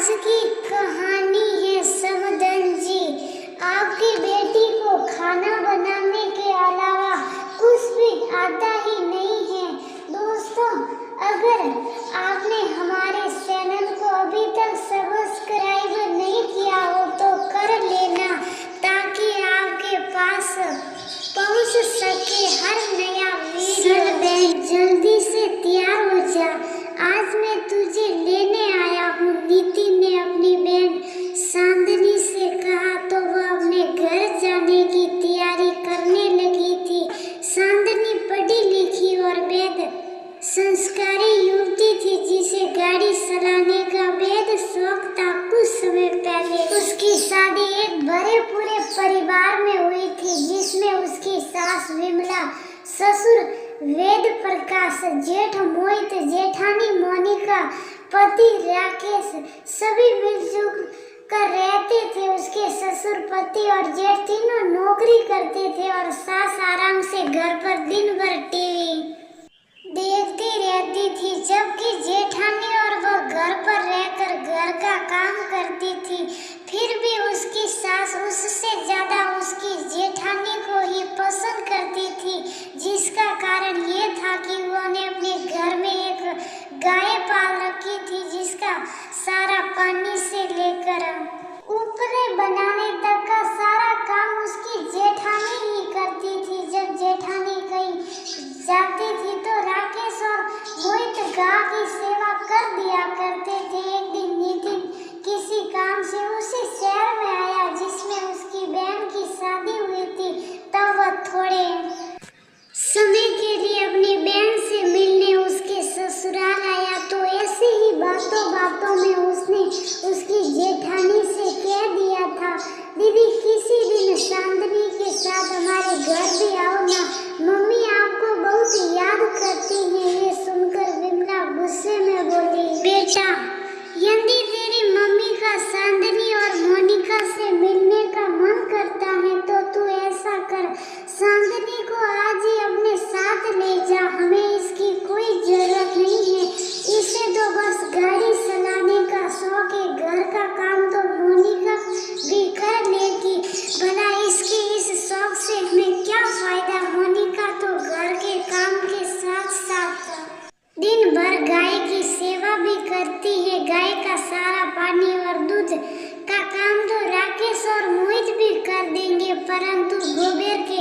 आज की कहानी है समदन जी। आपकी बेटी को खाना बनाने के अलावा कुछ भी आता ही नहीं है। दोस्तों, अगर आपने हमारे चैनल को अभी तक सब्सक्राइब नहीं किया हो तो कर लेना, ताकि आपके पास पहुंच सके हर नया वीडियो। जल्दी से तैयार हो जा, आज मैं तुझे लेने आया हूँ। नीति ने अपनी बहन चांदनी से कहा तो वह अपने घर जाने की तैयारी करने लगी थी। चांदनी पढ़ी लिखी और बेहद संस्कारी युवती थी, जिसे गाड़ी चलाने का बेहद शौक था। कुछ समय पहले उसकी शादी एक बड़े पूरे परिवार में हुई थी, जिसमें उसकी सास विमला, ससुर वेद प्रकाश, जेठ मोहित, जेठानी मोनिका, पति राकेश सभी मिलजुल कर रहते थे। उसके ससुर, पति और जेठ तीनों नौकरी करते थे और सास आराम से घर पर दिन भर टीवी देखती रहती थी, जबकि जेठानी और वह घर पर रहकर घर का काम करती थी। फिर भी उसकी सास उससे ज्यादा उसकी जेठानी को ही पसंद करती थी, जिसका कारण ये था कि उन्होंने अपने घर में एक गाय पाल रखी थी, जिसका सारा पानी से लेकर उपले बनाने तक का सारा काम उसकी जेठानी ही करती थी। जब जेठानी कहीं जाती थी तो राकेश और मोहित गाय की सेवा कर दिया करते थे। एक दिन नितिन किसी काम से उसी शहर में आया जिसमें उसकी बहन की शादी हुई थी। तब वह थोड़े समय के लिए अपनी बहन से मिलने उसके ससुराल आया, तो ऐसे ही बातों बातों में उसने उसकी जेठानी से कह दिया था, दीदी किसी दिन चांदनी के साथ हमारे घर भी आओ ना, मम्मी आपको बहुत याद करती है। ये सुनकर विमला गुस्से में बोली, बेटा यदि तेरी मम्मी का चांदनी और मोनिका से मिलने का मन करता है तो तू ऐसा कर, चांदनी को आज ही अपने साथ ले जा। हमें इसकी कोई जरूरत नहीं है, इसे तो बस गाड़ी चलाने का शौक है। घर का काम तो मोनिका भी कर लेगी, भला इसके इस शौक से हमें क्या फायदा। मोनिका तो घर के काम के साथ साथ दिन भर गाय की सेवा भी करती है। गाय का सारा पानी और दूध का काम तो राकेश और मोहित भी कर देंगे, परंतु गोबर के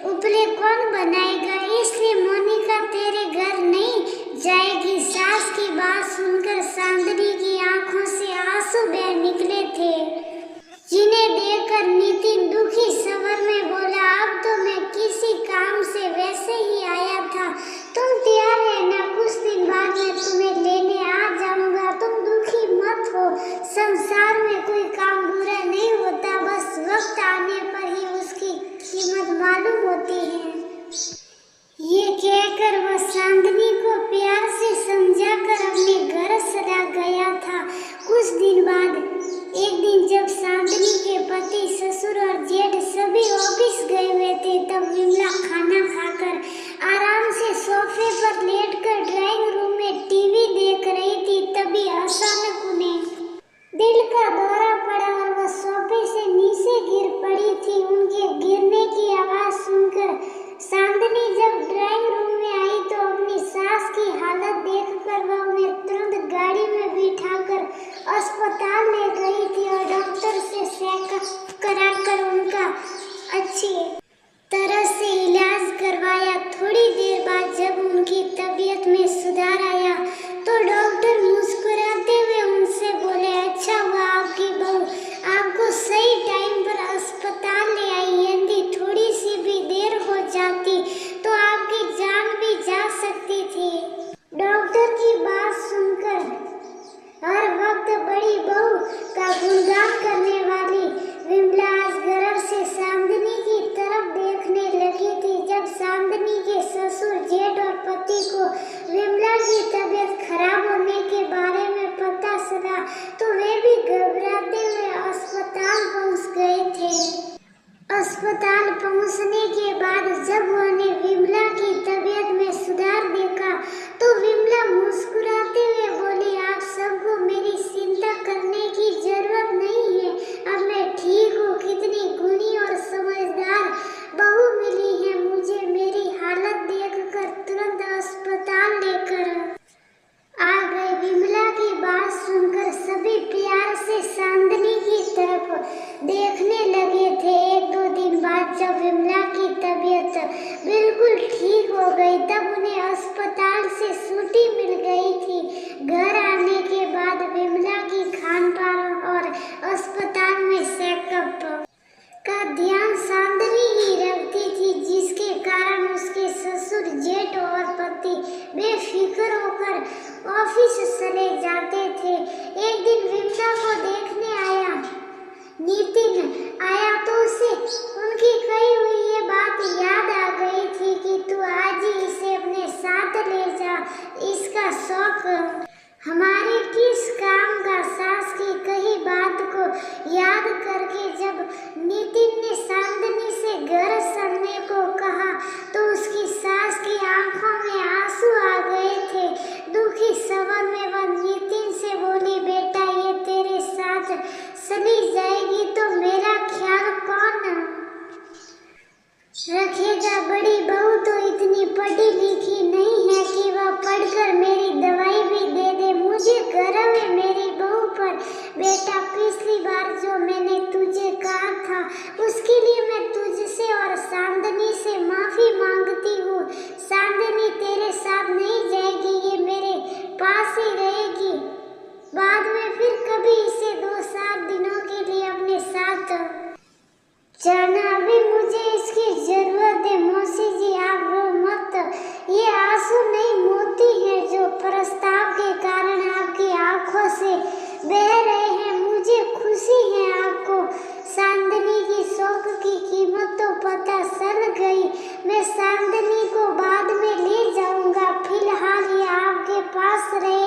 उपले कौन बनाएगा, इसलिए मोनिका तेरे घर नहीं जाएगी। सास की बात सुनकर चांदनी की आंखों से आंसू बह निकले थे, जिन्हें देखकर नितिन दुखी स्वर में बोला, अब तो मैं किसी काम से वैसे ही आया था, तुम तैयार रहना, कुछ दिन बाद मैं तुम्हें लेने आ जाऊंगा। तुम दुखी मत हो, संसार में कोई काम बुरा नहीं होता, बस वक्त आने पर ही उसकी कीमत मालूम होती है। ये कहकर वह चांदनी को प्यार से समझाकर अपने घर चला गया था। कुछ दिन बाद एक दिन जब चांदनी के पति, ससुर और जेठ सभी ऑफिस गए हुए थे, तब विमला खाना खाकर आराम से सोफे पर लेटकर ड्राइंग रूम में टीवी देख रही थी। तभी अचानक उन्हें दिल का दौरा पड़ा और वह सोफे से नीचे गिर पड़ी थी। उनके गिरने की आवाज सुनकर चांदनी जब ड्राइंग रूम में आई तो अपनी सास की हालत देखकर वह उन्हें तुरंत गाड़ी में बिठाकर अस्पताल ले गई थी और डॉक्टर से चेकअप कराकर उनका अच्छी तरह से इलाज करवाया। थोड़ी देर बाद जब उनकी तबीयत में सुधार आया तो डॉक्टर मुस्कुराते हुए उनसे बोले, अच्छा हुआ आपकी बहू आपको सही टाइम पर अस्पताल ले आई, यदि थोड़ी सी भी देर हो जाती तो आपकी जान भी जा सकती थी। डॉक्टर की बात सुनकर हर वक्त बड़ी बहू का गुणगान करने वाली विमला आज गर्व से चांदनी की तरफ देखने लगी थी। जब चांदनी के ससुर, जेठ और पति को विमला की तबीयत खराब होने के बारे में पता चला तो वे भी घबराते हुए अस्पताल पहुंच गए थे। अस्पताल पहुंचने के बाद जब उन्होंने विमला की तबीयत में सुधार देखा तो विमला मुस्कुराते हुए बोली, आप सबको मेरी चिंता करने की बह रहे हैं, मुझे खुशी है आपको चांदनी की शौक की कीमत तो पता चल गई। मैं चांदनी को बाद में ले जाऊंगा, फिलहाल ये आपके पास रहे